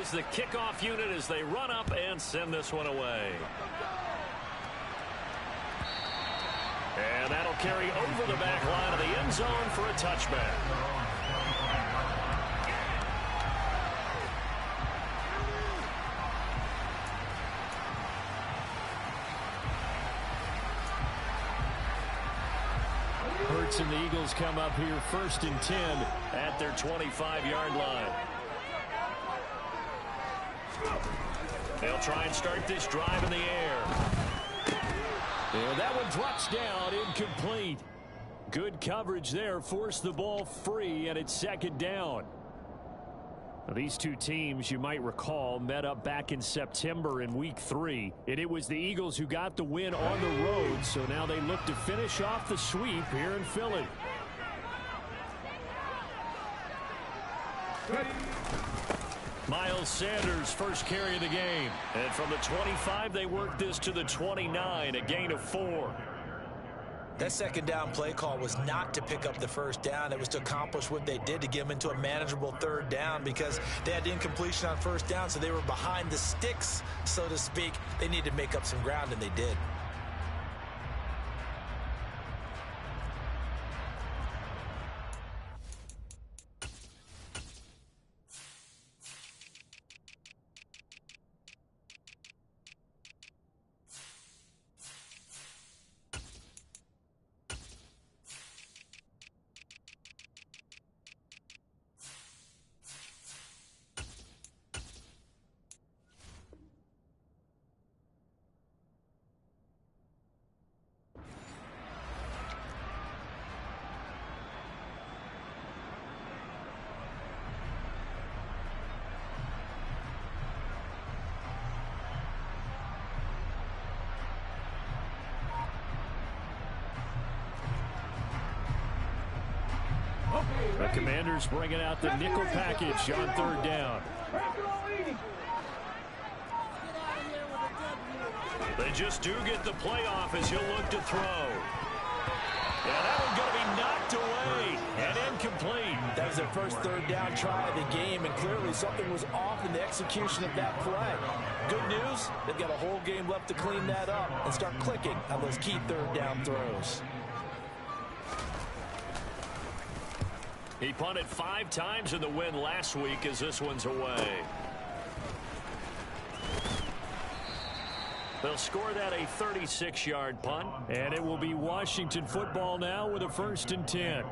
is the kickoff unit as they run up and send this one away. And that'll carry over the back line of the end zone for a touchback. Hurts and the Eagles come up here 1st and 10 at their 25-yard line. They'll try and start this drive in the air. And that one drops down, incomplete. Good coverage there, forced the ball free, and it's 2nd down. Now, these two teams, you might recall, met up back in September in Week 3, and it was the Eagles who got the win on the road, so now they look to finish off the sweep here in Philly. Miles Sanders, first carry of the game. And from the 25, they work this to the 29, a gain of 4. That 2nd down play call was not to pick up the 1st down. It was to accomplish what they did to get them into a manageable 3rd down because they had incompletion on 1st down, so they were behind the sticks, so to speak. They needed to make up some ground, and they did. The Commanders bringing out the nickel package on 3rd down. They just do get the playoff as he'll look to throw. Yeah, that one's going to be knocked away and incomplete. That was their first 3rd down try of the game, and clearly something was off in the execution of that play. Good news, they've got a whole game left to clean that up and start clicking on those key 3rd down throws. He punted 5 times in the win last week as this one's away. They'll score that a 36-yard punt, and it will be Washington football now with a 1st and 10.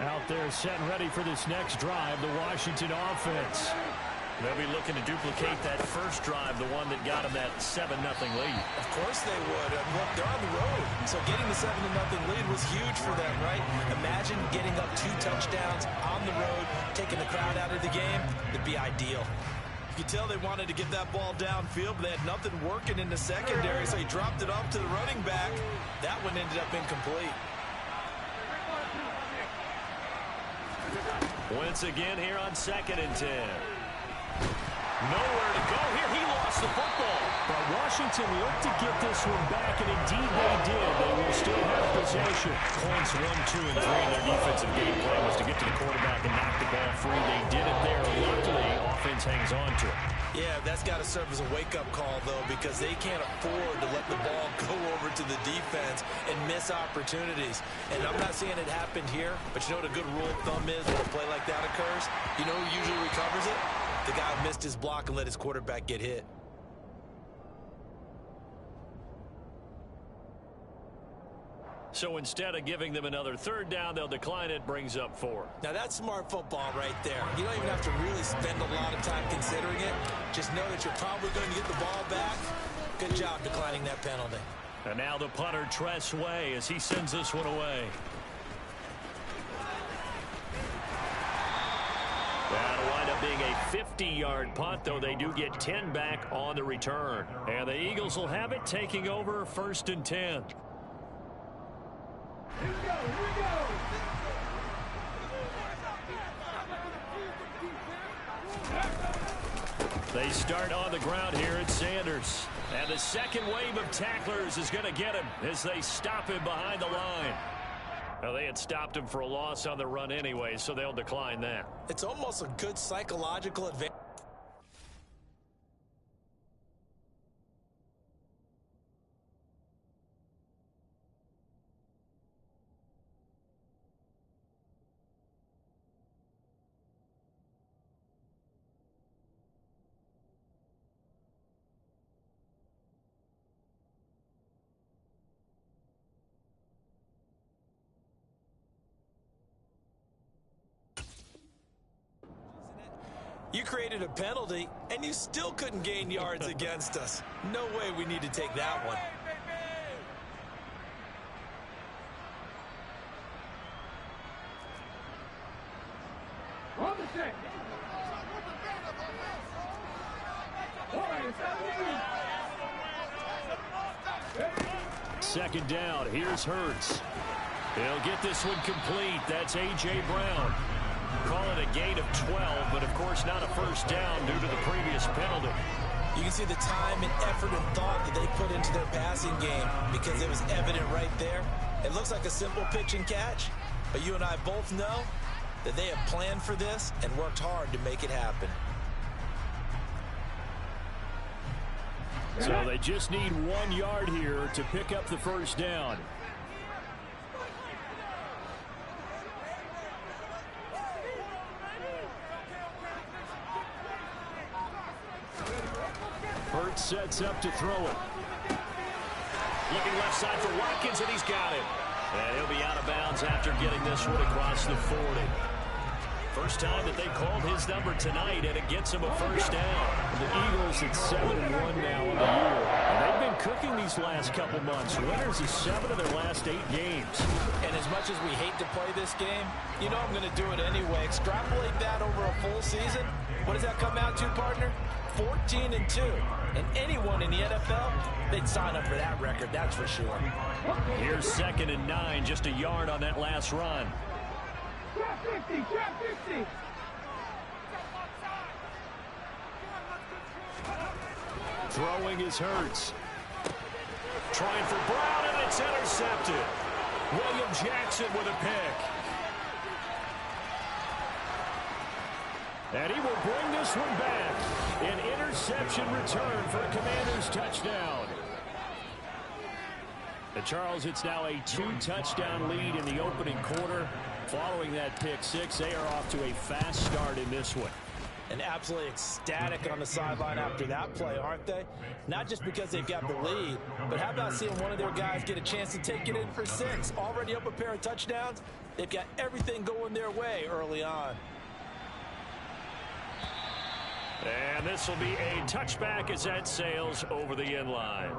Out there set and ready for this next drive, the Washington offense. They'll be looking to duplicate that first drive, the one that got them that 7-0 lead. Of course they would. Look, they're on the road, so getting the 7-0 lead was huge for them, right? Imagine getting up 2 touchdowns on the road, taking the crowd out of the game. It'd be ideal. You could tell they wanted to get that ball downfield, but they had nothing working in the secondary, so he dropped it off to the running back. That one ended up incomplete. Once again here on 2nd and 10. Nowhere to go here. He lost the football. But Washington looked to get this one back, and indeed they did. They will still have possession. Points 1, 2, and 3. Their defensive game plan was to get to the quarterback and knock the ball free. They did it there. Luckily, offense hangs on to it. Yeah, that's got to serve as a wake-up call, though, because they can't afford to let the ball go over to the defense and miss opportunities. And I'm not saying it happened here, but you know what a good rule of thumb is when a play like that occurs? You know who usually recovers it? The guy who missed his block and let his quarterback get hit. So instead of giving them another 3rd down, they'll decline it, brings up 4. Now that's smart football right there. You don't even have to really spend a lot of time considering it. Just know that you're probably going to get the ball back. Good job declining that penalty. And now the punter, Tress Way, as he sends this one away. That'll wind up being a 50-yard punt, though they do get 10 back on the return. And the Eagles will have it, taking over 1st and 10. Here we go. They start on the ground here at Sanders. And the second wave of tacklers is going to get him as they stop him behind the line. Well, they had stopped him for a loss on the run anyway, so they'll decline that. It's almost a good psychological advantage. You created a penalty, and you still couldn't gain yards against us. No way we need to take that one. Second down, here's Hurts. He'll get this one complete. That's A.J. Brown. Call it a gain of 12, but of course not a first down due to the previous penalty. You can see the time and effort and thought that they put into their passing game because it was evident right there. It looks like a simple pitch and catch, but you and I both know that they have planned for this and worked hard to make it happen. So they just need 1 yard here to pick up the first down. Hurts sets up to throw it. Looking left side for Watkins, and he's got it. And he'll be out of bounds after getting this one across the 40. First time that they called his number tonight, and it gets him a first down. The Eagles at 7-1 now in the year. And they've been cooking these last couple months. Winners of 7 of their last 8 games. And as much as we hate to play this game, you know I'm going to do it anyway. Extrapolate that over a full season. What does that come out to, partner? 14-2. And anyone in the NFL, they'd sign up for that record, that's for sure. Here's 2nd and 9, just a yard on that last run. Trap 50, trap 50. Throwing is Hurts. Trying for Brown, and it's intercepted. William Jackson with a pick. And he will bring this one back. An interception return for a Commanders touchdown. And Charles, it's now a 2-touchdown lead in the opening quarter. Following that pick six, they are off to a fast start in this one. And absolutely ecstatic on the sideline after that play, aren't they? Not just because they've got the lead, but how about seeing one of their guys get a chance to take it in for 6? Already up a pair of touchdowns. They've got everything going their way early on. And this will be a touchback as that sails over the end line.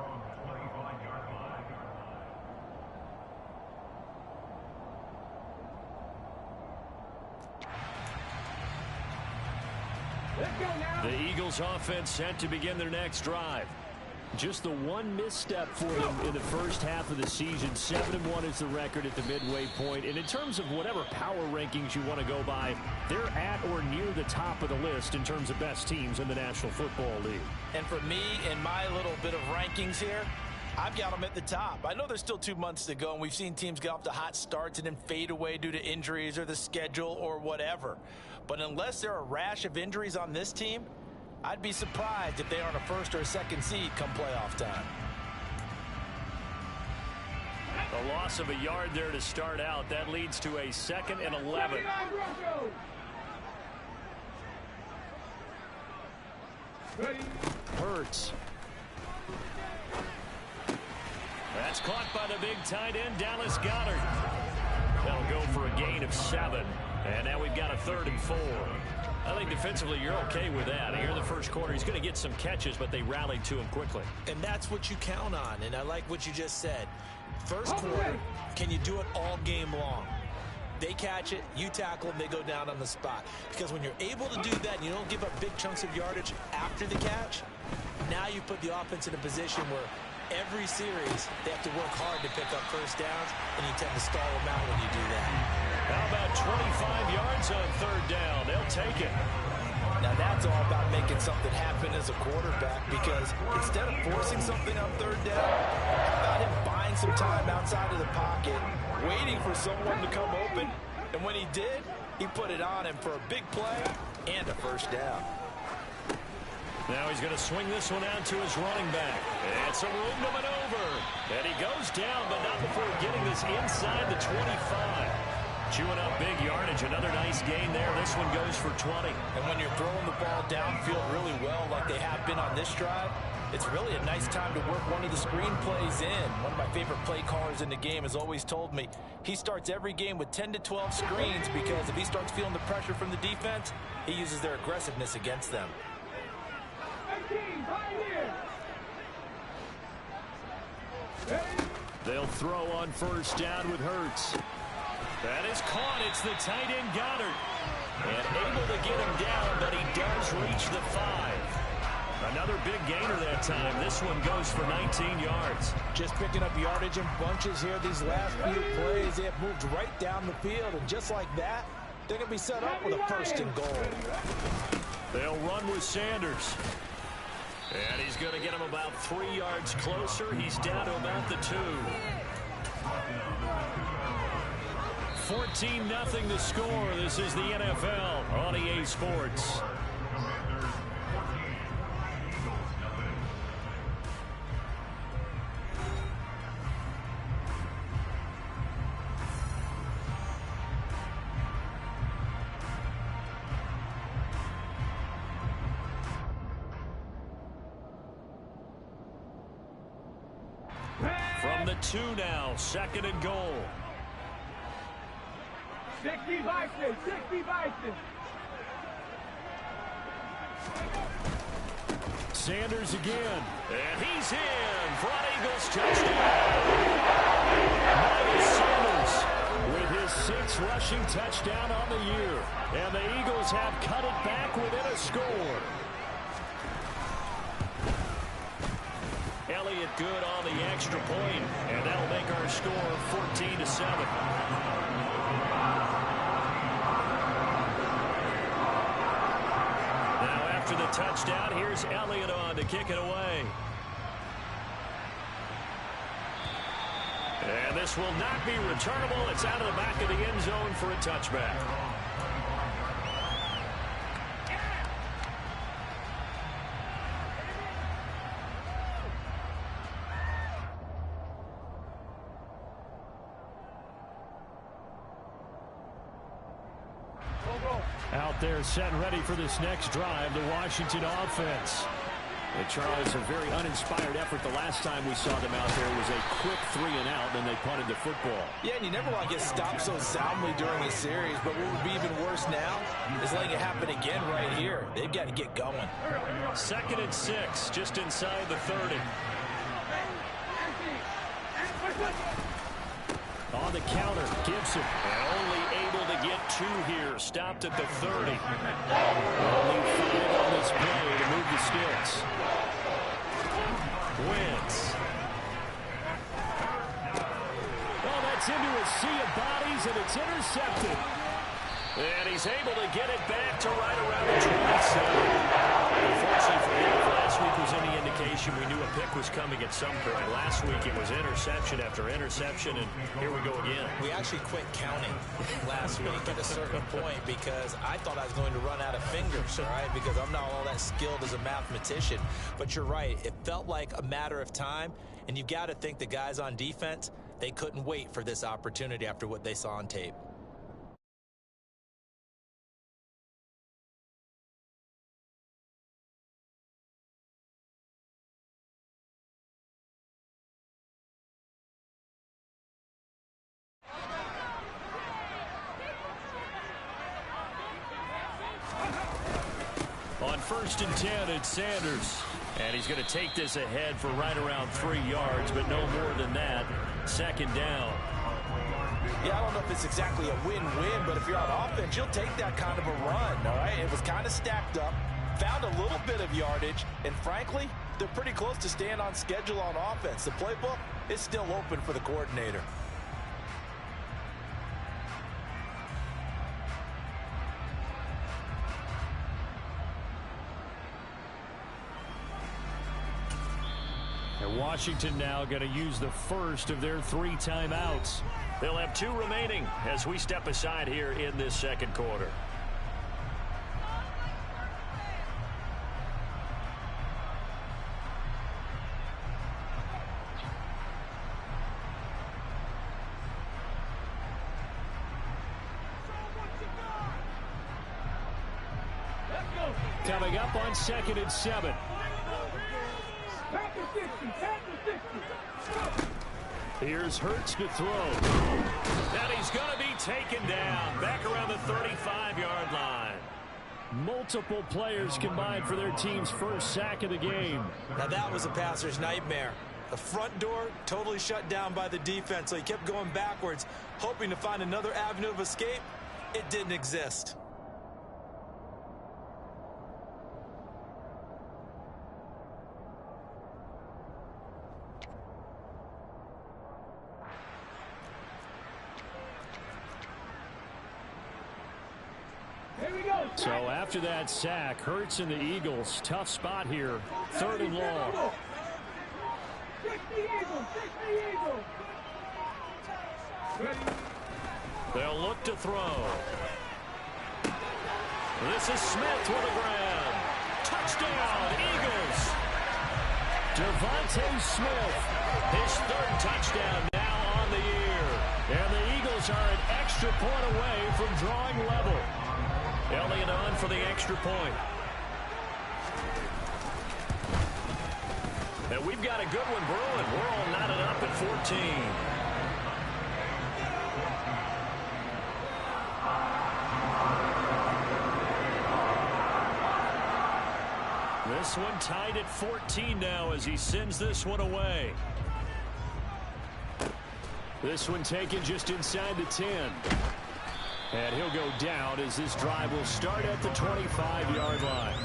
The Eagles offense set to begin their next drive. Just the one misstep for them in the first half of the season. 7-1 is the record at the midway point. And in terms of whatever power rankings you want to go by, they're at or near the top of the list in terms of best teams in the National Football League. And for me, in my little bit of rankings here, I've got them at the top. I know there's still 2 months to go, and we've seen teams get off to hot starts and then fade away due to injuries or the schedule or whatever. But unless there are a rash of injuries on this team, I'd be surprised if they aren't a first or a second seed come playoff time. A loss of a yard there to start out. That leads to a 2nd and 11. Hurts. That's caught by the big tight end, Dallas Goedert. That'll go for a gain of 7. And now we've got a 3rd and 4. I think defensively you're okay with that. Here in the first quarter, he's going to get some catches, but they rallied to him quickly. And that's what you count on, and I like what you just said. First quarter, can you do it all game long? They catch it, you tackle them, they go down on the spot. Because when you're able to do that and you don't give up big chunks of yardage after the catch, now you put the offense in a position where every series they have to work hard to pick up first downs, and you tend to stall them out when you do that. How about 25 yards on 3rd down? They'll take it. Now that's all about making something happen as a quarterback, because instead of forcing something on 3rd down, how about him buying some time outside of the pocket waiting for someone to come open. And when he did, he put it on him for a big play and a first down. Now he's going to swing this one out to his running back. It's a room to maneuver. And he goes down, but not before getting this inside the 25. Chewing up big yardage. Another nice gain there. This one goes for 20. And when you're throwing the ball downfield really well like they have been on this drive, it's really a nice time to work one of the screen plays in. One of my favorite play callers in the game has always told me he starts every game with 10 to 12 screens because if he starts feeling the pressure from the defense, he uses their aggressiveness against them. They'll throw on first down with Hurts. That is caught. It's the tight end Goddard. And able to get him down, but he does reach the 5. Another big gainer that time. This one goes for 19 yards. Just picking up yardage in bunches here. These last few plays, they have moved right down the field. And just like that, they're going to be set up with a first and goal. They'll run with Sanders. And he's going to get him about 3 yards closer. He's down to about the 2. 14-0 the score. This is the NFL on EA Sports. From the 2 now, 2nd and goal. 60 Bison, 60 Bison. Sanders again, and he's in for an Eagles touchdown. Miles Sanders with his 6th rushing touchdown on the year, and the Eagles have cut it back within a score. Elliott good on the extra point, and that'll make our score 14-7. After the touchdown, here's Elliott on to kick it away. And this will not be returnable. It's out of the back of the end zone for a touchback. Out there set and ready for this next drive, the Washington offense. And Charles, a very uninspired effort the last time we saw them out there. It was a quick 3 and out, then they punted the football. Yeah, and you never want to get stopped so soundly during a series, but what would be even worse now is letting it happen again right here. They've got to get going. 2nd and 6, just inside the 30. On the counter, Gibson, and only able to get 2 here. Stopped at the 30. Only 5 on this play to move the sticks. Wentz. Oh, that's into a sea of bodies, and it's intercepted. And he's able to get it back to right around the 27. Unfortunately for him, last week was any indication we knew a pick was coming at some point. Last week it was interception after interception, and here we go again. We actually quit counting last week at a certain point because I thought I was going to run out of fingers, all right, because I'm not all that skilled as a mathematician. But you're right. It felt like a matter of time, and you've got to think the guys on defense, they couldn't wait for this opportunity after what they saw on tape. On 1st and 10, it's Sanders. And he's going to take this ahead for right around 3 yards, but no more than that. 2nd down. Yeah, I don't know if it's exactly a win-win, but if you're on offense, you'll take that kind of a run, all right? It was kind of stacked up, found a little bit of yardage, and frankly, they're pretty close to staying on schedule on offense. The playbook is still open for the coordinator. And Washington now going to use the first of their 3 timeouts. They'll have 2 remaining as we step aside here in this second quarter. Coming up on 2nd and 7. Here's Hurts to throw. And he's going to be taken down back around the 35-yard line. Multiple players combined for their team's first sack of the game. Now that was a passer's nightmare. The front door totally shut down by the defense, so he kept going backwards, hoping to find another avenue of escape. It didn't exist. So after that sack, Hurts and the Eagles, tough spot here. 3rd and long. They'll look to throw. This is Smith with a grab. Touchdown, Eagles. Devontae Smith, his 3rd touchdown now on the year. And the Eagles are an extra point away from drawing level. Elliott on for the extra point. And we've got a good one brewing. We're all knotted up at 14. This one tied at 14 now as he sends this one away. This one taken just inside the 10. And he'll go down as this drive will start at the 25-yard line.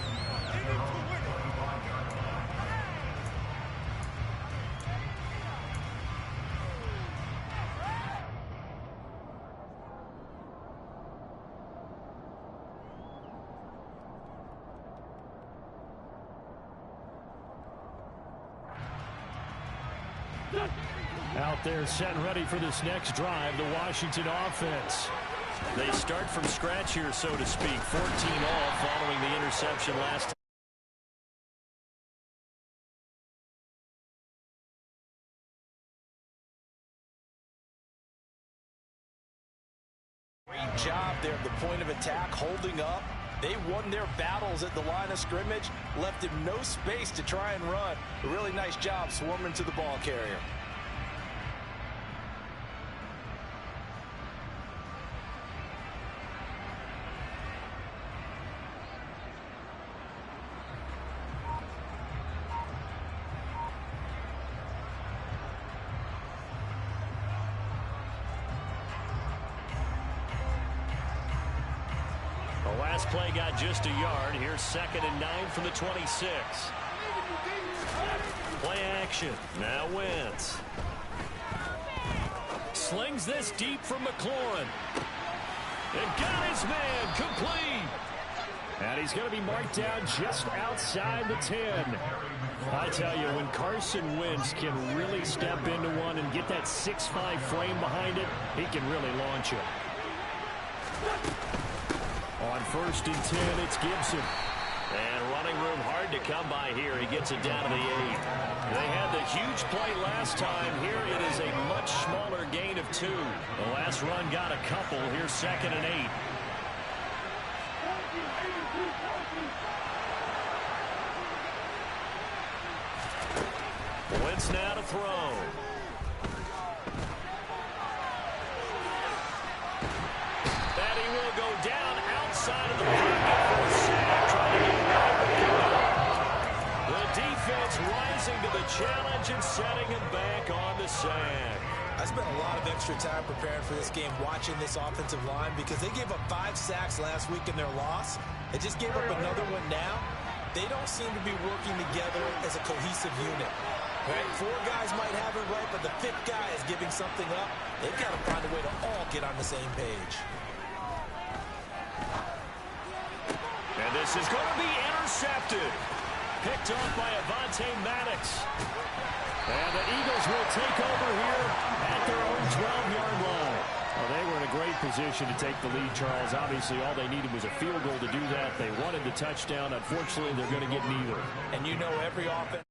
Out there set and ready for this next drive, the Washington offense. They start from scratch here, so to speak. 14 all following the interception last time. Great job there at the point of attack, holding up. They won their battles at the line of scrimmage, left him no space to try and run. A really nice job swarming to the ball carrier. Last play got just a yard. Here's 2nd and 9 from the 26. Play action. Now Wentz. Slings this deep from McLaurin. And got his man complete. And he's going to be marked down just outside the 10. I tell you, when Carson Wentz can really step into one and get that 6'5" frame behind it, he can really launch it. On 1st and 10, it's Gibson. And running room hard to come by here. He gets it down to the 8. They had the huge play last time. Here it is a much smaller gain of 2. The last run got a couple. Here's 2nd and 8. Wentz now to throw. And he will go down outside of the pocket for a sack. Trying to get right. The defense rising to the challenge and setting him back on the sack. I spent a lot of extra time preparing for this game watching this offensive line because they gave up 5 sacks last week in their loss. They just gave up another one now. They don't seem to be working together as a cohesive unit. Right? 4 guys might have it right, but the 5th guy is giving something up. They've got to find a way to all get on the same page. And this is going to be intercepted. Picked off by Avonte Maddox. And the Eagles will take over here at their own 12-yard line. Well, they were in a great position to take the lead, Charles. Obviously, all they needed was a field goal to do that. They wanted the touchdown. Unfortunately, they're going to get neither. And you know every offense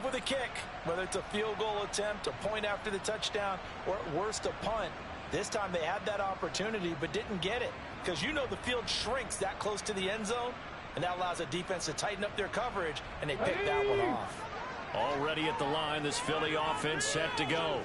with a kick, whether it's a field goal attempt, a point after the touchdown, or at worst a punt. This time they had that opportunity but didn't get it, because you know the field shrinks that close to the end zone, and that allows a defense to tighten up their coverage, and they picked that one off. Already at the line, this Philly offense set to go.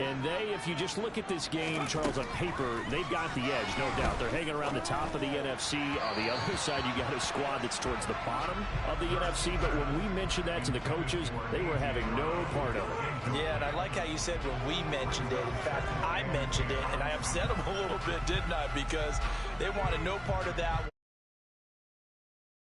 And they, if you just look at this game, Charles, on paper, they've got the edge, no doubt. They're hanging around the top of the NFC. On the other side, you got a squad that's towards the bottom of the NFC. But when we mentioned that to the coaches, they were having no part of it. Yeah, and I like how you said when we mentioned it. In fact, I mentioned it, and I upset them a little bit, didn't I? Because they wanted no part of that.